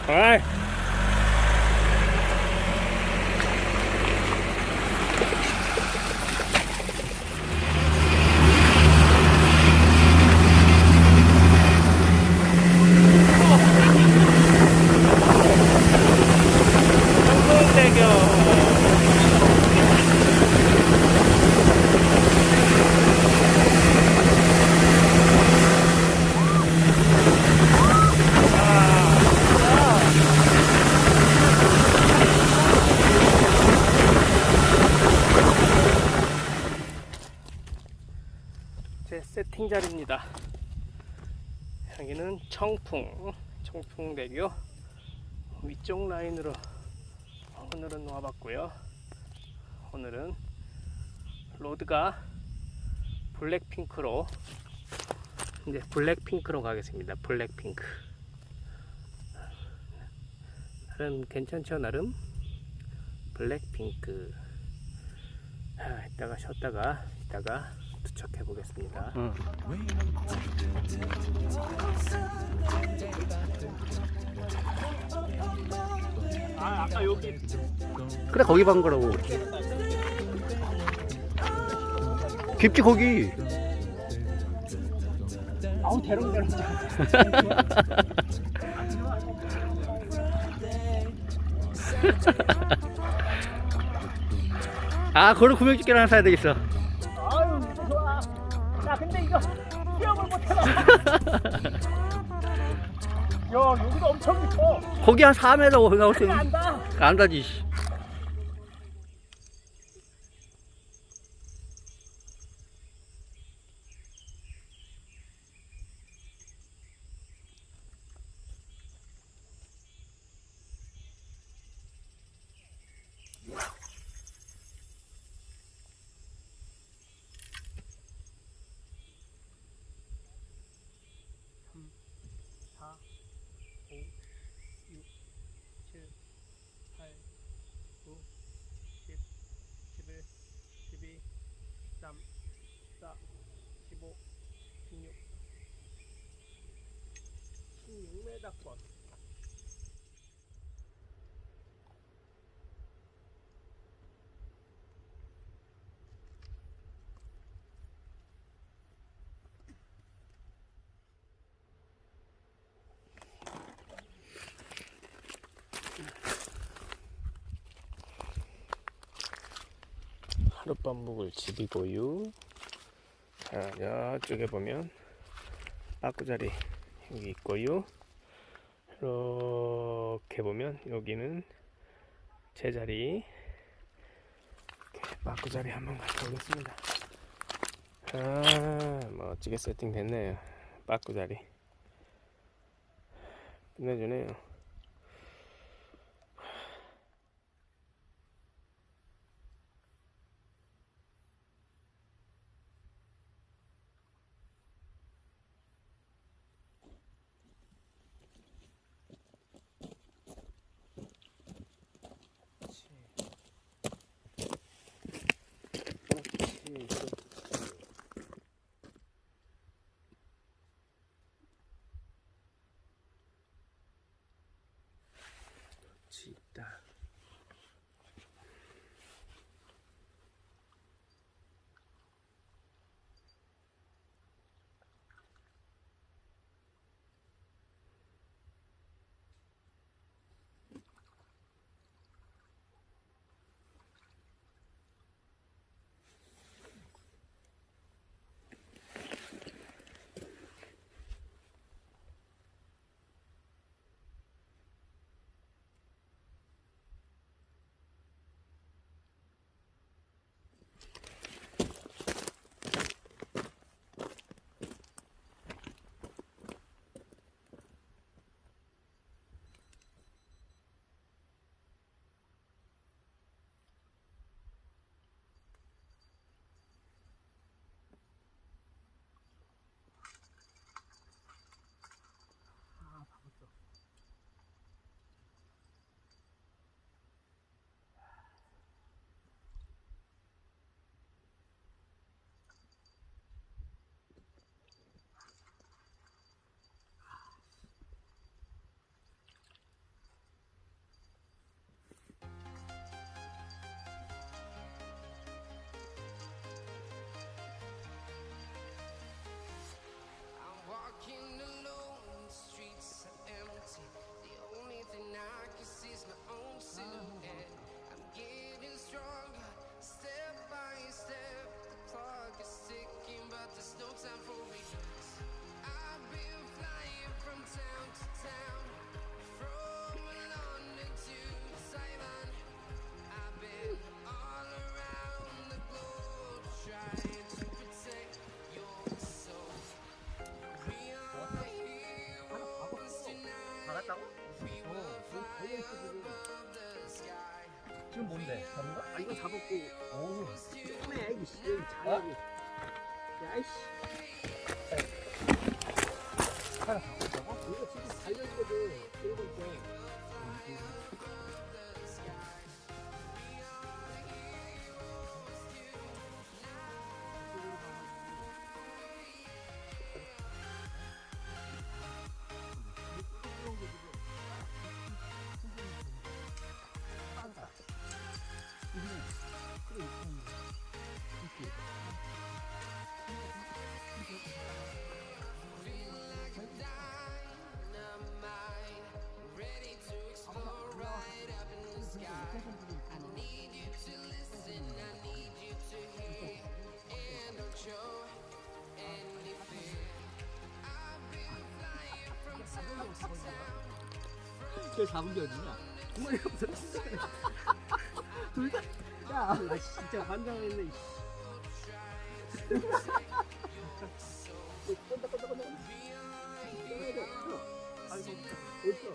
아이. 제 세팅 자리입니다. 여기는 청풍대교 위쪽 라인으로 오늘은 와봤고요. 오늘은 로드가 블랙핑크로 이제 블랙핑크로 가겠습니다. 블랙핑크. 나름 괜찮죠? 나름 블랙핑크. 이따가 쉬었다가 이따가 도착해 보겠습니다. 아까 여기 그래 거기 반 거라고. 깊지 거기. 아우 대롱대롱. 아 그걸 구명조끼를 하나 사야 되겠어. 아유 좋아. 나 근데 이거 수영을 못해라. 야 여기도 엄청 깊어. 거기 한 4m 나올 수 있는. 안다. 안다지. 하룻밤 묵을 집이고요. 자, 저쪽에 보면 빠꾸자리 여기 있고요. 이렇게 보면 여기는 제 자리. 이렇게 빠꾸자리 한번 갔다 오겠습니다. 멋지게 세팅 됐네요. 빠꾸자리 끝내주네요. 있다. 잡았다고? 지금 뭔데? 잡은 거? 아 이거 잡았고. 오. 처음에 이씨 잘하고. 야이씨. 하나 잡았다고? 이거 지금 달려있거든. 들고 있어. 쟤 잡은 게 어디냐? 정말 없어. 둘 다. 야, 나 진짜 환장했네. 아이고, 어딨어?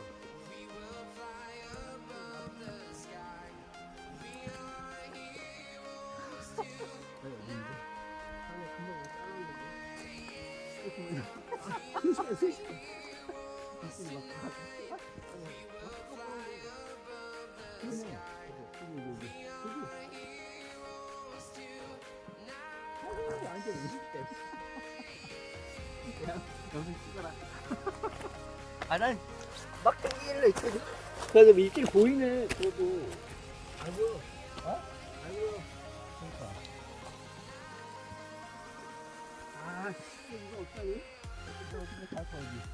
아, 난 막 땡길래 그래도 일찍 보이네, 그래도. 아이고, 어? 아이고, 그러니까. 아, 이거 어떡하니? 이거 어떻게 갈 거지?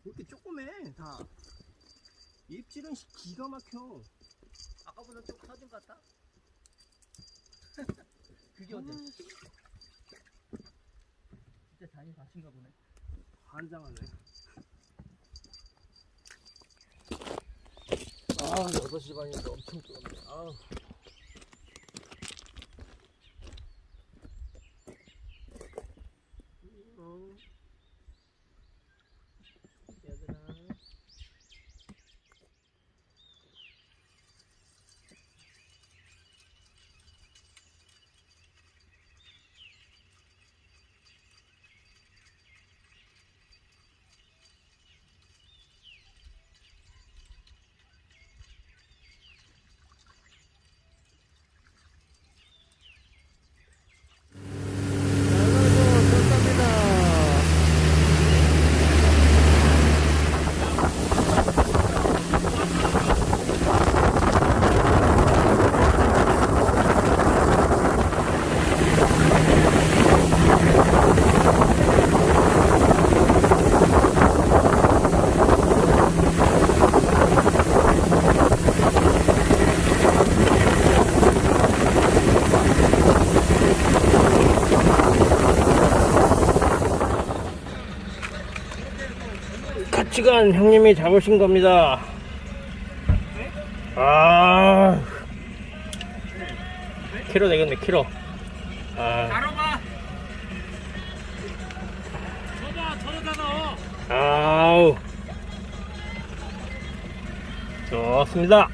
왜 이렇게 조그매 다. 입질은 기가 막혀. 아까보다 좀 커진 것 같다. 그게 언제? 진짜 다행히 다친가 보네. 환장하네. 아, 6시 반인데 엄청 뜨겁네. 아. 얘들아. 같이간 형님이 잡으신 겁니다. 아, 키로 되겠네, 키로. 아, 가로가 저러다 넣어. 아우, 좋습니다.